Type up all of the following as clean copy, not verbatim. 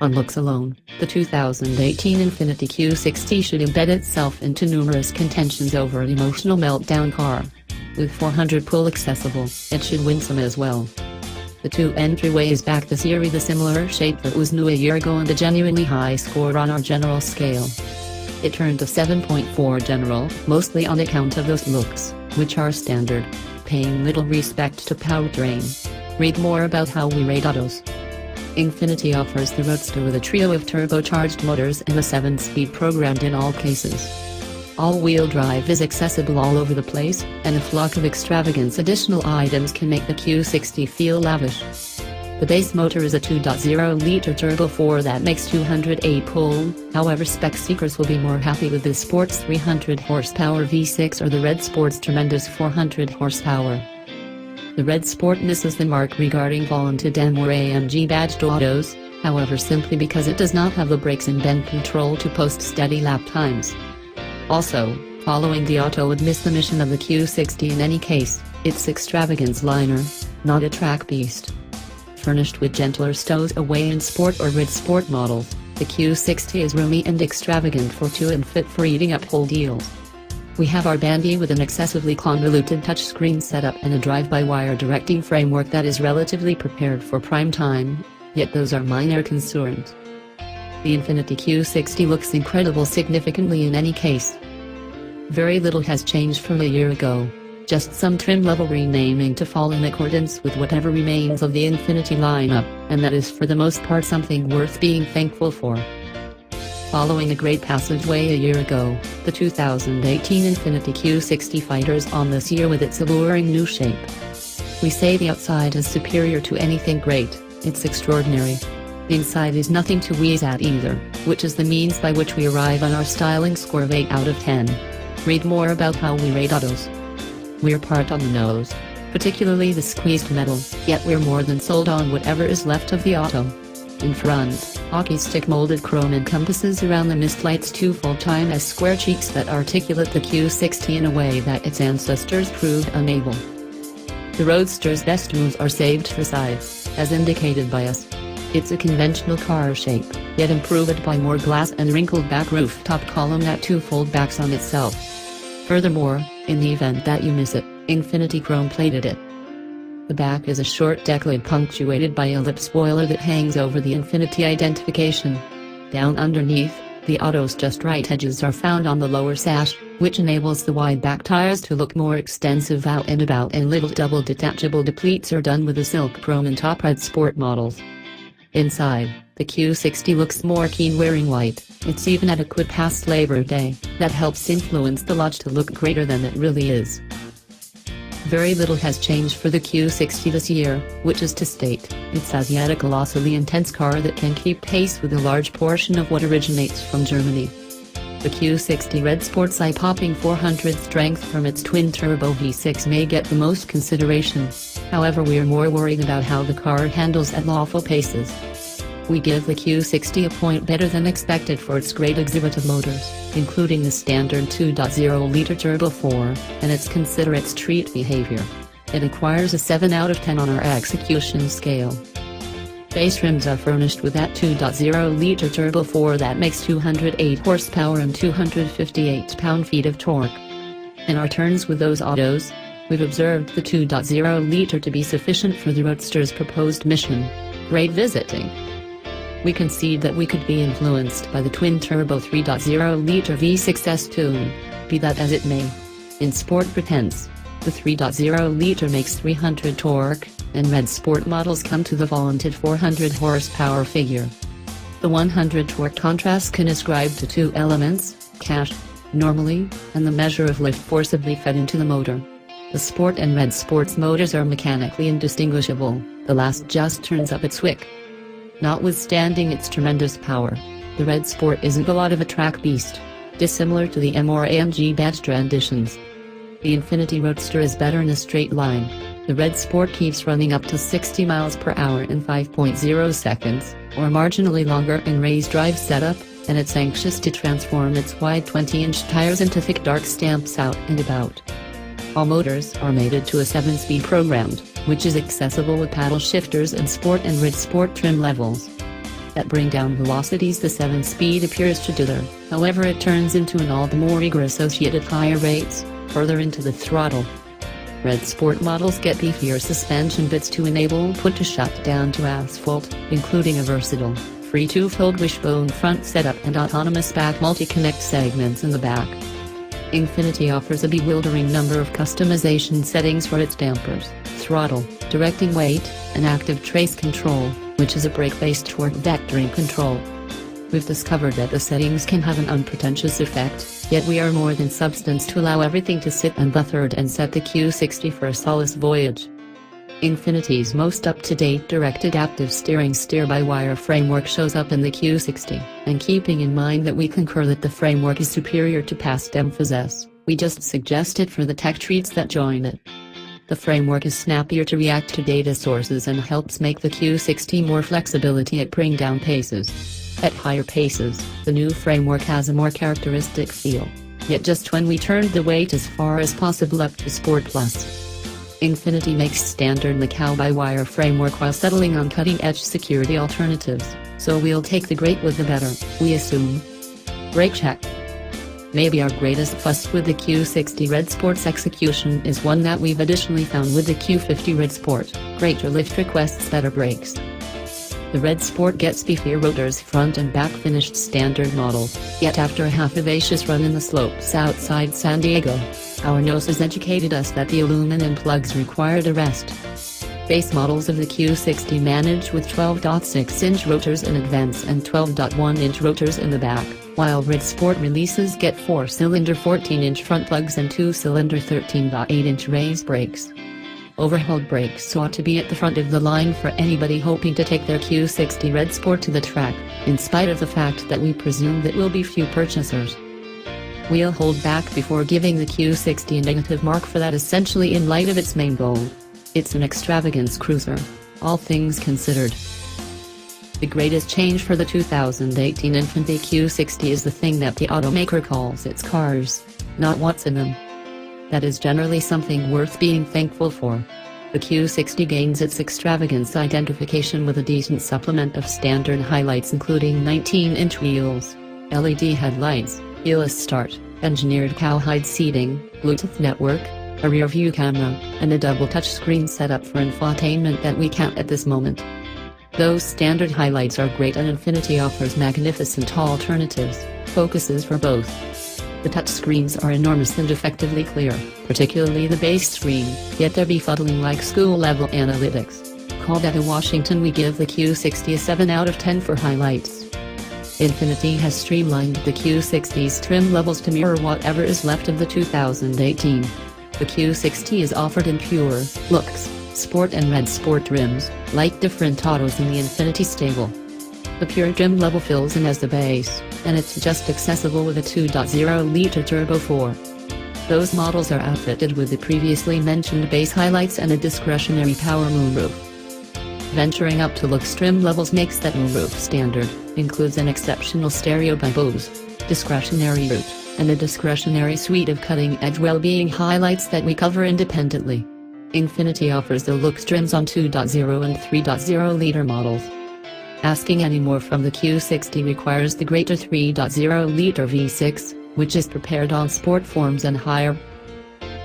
On looks alone, the 2018 Infiniti Q60 should embed itself into numerous contentions over an emotional meltdown car. With 400 pull accessible, it should win some as well. The two entryways back this year with a similar shape that was new a year ago and a genuinely high score on our general scale. It turned a 7.4 general, mostly on account of those looks, which are standard, paying little respect to powertrain. Read more about how we rate autos. Infiniti offers the Roadster with a trio of turbocharged motors and a 7-speed programmed in all cases. All-wheel drive is accessible all over the place, and a flock of extravagance additional items can make the Q60 feel lavish. The base motor is a 2.0-liter turbo 4 that makes 208 pull, however spec seekers will be more happy with the Sport's 300 horsepower V6 or the Red Sport's tremendous 400 horsepower. The Red Sport misses the mark regarding vaunted M or AMG badged autos, however simply because it does not have the brakes and bend control to post steady lap times. Also, following the auto would miss the mission of the Q60 in any case, it's extravagance liner, not a track beast. Furnished with gentler stows away in Sport or Red Sport models, the Q60 is roomy and extravagant for two and fit for eating up whole deals. We have our Bandy with an excessively convoluted touchscreen setup and a drive-by-wire directing framework that is relatively prepared for prime time, yet those are minor concerns. The Infiniti Q60 looks incredible significantly in any case. Very little has changed from a year ago, just some trim level renaming to fall in accordance with whatever remains of the Infiniti lineup, and that is for the most part something worth being thankful for. Following a great passageway a year ago, the 2018 Infiniti Q60 fighters on this year with its alluring new shape. We say the outside is superior to anything great, it's extraordinary. The inside is nothing to wheeze at either, which is the means by which we arrive on our styling score of 8 out of 10. Read more about how we rate autos. We're part on the nose, particularly the squeezed metal, yet we're more than sold on whatever is left of the auto. In front, hockey stick molded chrome encompasses around the mist lights two full-time as square cheeks that articulate the Q60 in a way that its ancestors proved unable. The Roadster's best moves are saved for sides, as indicated by us. It's a conventional car shape, yet improved by more glass and wrinkled back rooftop column that two fold backs on itself. Furthermore, in the event that you miss it, Infiniti chrome plated it. The back is a short deck lid punctuated by a lip spoiler that hangs over the Infiniti identification. Down underneath, the auto's just right edges are found on the lower sash, which enables the wide back tires to look more extensive out and about, and little double detachable depletes are done with the silk chrome and top Red Sport models. Inside, the Q60 looks more keen wearing white. It's even adequate past Labor Day, that helps influence the lodge to look greater than it really is. Very little has changed for the Q60 this year, which is to state, it's Asiatic colossally intense car that can keep pace with a large portion of what originates from Germany. The Q60 Red Sport's eye-popping 400 strength from its twin-turbo V6 may get the most consideration, however we're more worried about how the car handles at lawful paces. We give the Q60 a point better than expected for its great exhibit of motors, including the standard 2.0-liter turbo 4, and its considerate street behavior. It acquires a 7 out of 10 on our execution scale. Base rims are furnished with that 2.0-liter turbo 4 that makes 208 horsepower and 258 pound-feet of torque. In our turns with those autos, we've observed the 2.0-liter to be sufficient for the Roadster's proposed mission. Great visiting. We concede that we could be influenced by the twin-turbo 3.0-liter V6's tune, be that as it may. In Sport pretense, the 3.0-liter makes 300 torque, and Red Sport models come to the vaunted 400 horsepower figure. The 100 torque contrast can ascribe to two elements, cash, normally, and the measure of lift forcibly fed into the motor. The Sport and Red Sport's motors are mechanically indistinguishable, the last just turns up its wick. Notwithstanding its tremendous power, the Red Sport isn't a lot of a track beast, dissimilar to the M or AMG badged renditions. The Infiniti Roadster is better in a straight line. The Red Sport keeps running up to 60 miles per hour in 5.0 seconds, or marginally longer in raised drive setup, and it's anxious to transform its wide 20-inch tires into thick dark stamps out and about. All motors are mated to a 7-speed programmed, which is accessible with paddle shifters and Sport and Red Sport trim levels. At bring down velocities the 7-speed appears to dither, however it turns into an all the more eager associated higher rates, further into the throttle. Red Sport models get beefier suspension bits to enable put to shut down to asphalt, including a versatile, free two-fold wishbone front setup and autonomous back multi-connect segments in the back. Infiniti offers a bewildering number of customization settings for its dampers, throttle, directing weight, and active trace control, which is a brake-based torque vectoring control. We've discovered that the settings can have an unpretentious effect, yet we are more than substance to allow everything to sit and buttered and set the Q60 for a solace voyage. Infiniti's most up-to-date direct adaptive steering steer-by-wire framework shows up in the Q60, and keeping in mind that we concur that the framework is superior to past emphasis, we just suggest it for the tech treats that join it. The framework is snappier to react to data sources and helps make the Q60 more flexibility at bring down paces. At higher paces, the new framework has a more characteristic feel, yet just when we turned the weight as far as possible up to Sport Plus. Infiniti makes standard the cow-by-wire framework while settling on cutting-edge security alternatives, so we'll take the great with the better, we assume. Brake check. Maybe our greatest fuss with the Q60 Red Sport's execution is one that we've additionally found with the Q50 Red Sport: greater lift requests better brakes. The Red Sport gets beefier rotors front and back finished standard models, yet after a half-vivacious run in the slopes outside San Diego, our noses educated us that the aluminum plugs required a rest. Base models of the Q60 manage with 12.6-inch rotors in advance and 12.1-inch rotors in the back, while Red Sport releases get 4-cylinder 14-inch front plugs and 2-cylinder 13.8-inch raised brakes. Overhauled brakes ought to be at the front of the line for anybody hoping to take their Q60 Red Sport to the track, in spite of the fact that we presume that will be few purchasers. We'll hold back before giving the Q60 a negative mark for that, essentially in light of its main goal. It's an extravagance cruiser, all things considered. The greatest change for the 2018 Infiniti Q60 is the thing that the automaker calls its cars, not what's in them. That is generally something worth being thankful for. The Q60 gains its extravagance identification with a decent supplement of standard highlights, including 19-inch wheels, LED headlights, keyless start, engineered cowhide seating, Bluetooth network, a rear-view camera, and a double touchscreen setup for infotainment that we can't at this moment. Those standard highlights are great, and Infiniti offers magnificent alternatives, focuses for both. The touchscreens are enormous and effectively clear, particularly the base screen, yet they're befuddling like school-level analytics. Called at Washington, we give the Q60 a 7 out of 10 for highlights. Infiniti has streamlined the Q60's trim levels to mirror whatever is left of the 2018. The Q60 is offered in Pure, Lux, Sport and Red Sport trims, like different autos in the Infiniti stable. The Pure trim level fills in as the base, and it's just accessible with a 2.0-liter Turbo 4. Those models are outfitted with the previously mentioned base highlights and a discretionary power moonroof. Venturing up to Lux trim levels makes that moonroof standard, includes an exceptional stereo by Bose, discretionary route, and a discretionary suite of cutting-edge well-being highlights that we cover independently. Infiniti offers the Lux trims on 2.0 and 3.0-liter models. Asking any more from the Q60 requires the greater 3.0-liter V6, which is prepared on sport forms and higher.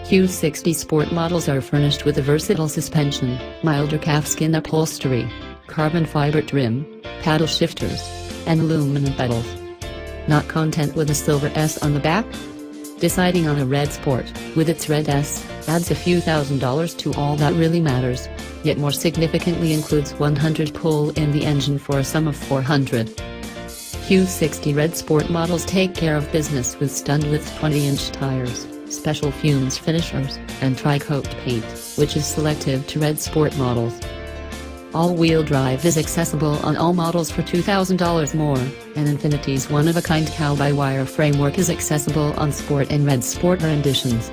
Q60 Sport models are furnished with a versatile suspension, milder calfskin upholstery, carbon fiber trim, paddle shifters, and aluminum pedals. Not content with a silver S on the back? Deciding on a Red Sport, with its red S, adds a few $1,000s to all that really matters, yet more significantly includes 100 pull in the engine for a sum of 400. Q60 Red Sport models take care of business with stun-width 20-inch tires, special fumes finishers, and tri-coat paint, which is selective to Red Sport models. All-wheel drive is accessible on all models for $2,000 more, and Infiniti's one-of-a-kind cow-by-wire framework is accessible on Sport and Red Sport renditions.